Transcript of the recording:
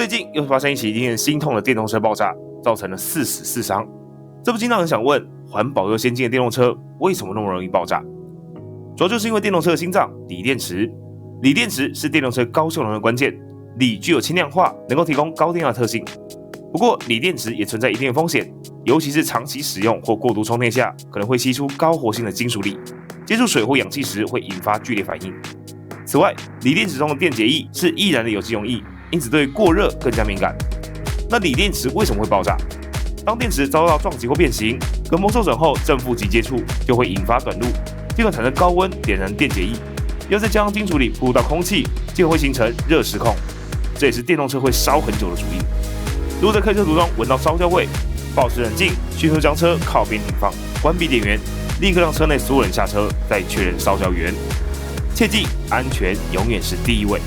最近又发生一起令人心痛的电动车爆炸，造成了4死4伤。这不禁让人想问，环保又先进的电动车为什么那么容易爆炸？主要就是因为电动车的心脏锂电池。锂电池是电动车高效能的关键，锂具有轻量化，能够提供高电压的特性。不过，锂电池也存在一定的风险，尤其是长期使用或过度充电下，可能会析出高活性的金属锂，接触水或氧气时会引发剧烈反应。此外，锂电池中的电解液是易燃的有机溶液，因此对过热更加敏感。那锂电池为什么会爆炸？当电池遭到撞击或变形，隔膜受损后正负极接触就会引发短路，进而产生高温点燃电解液，要再加上金属锂铺入到空气，进而会形成热失控，这也是电动车会烧很久的主因。如果在开车途中闻到烧焦味，保持冷静，迅速将车靠边停放，关闭电源，立刻让车内所有人下车，再确认烧焦源。切记，安全永远是第一位。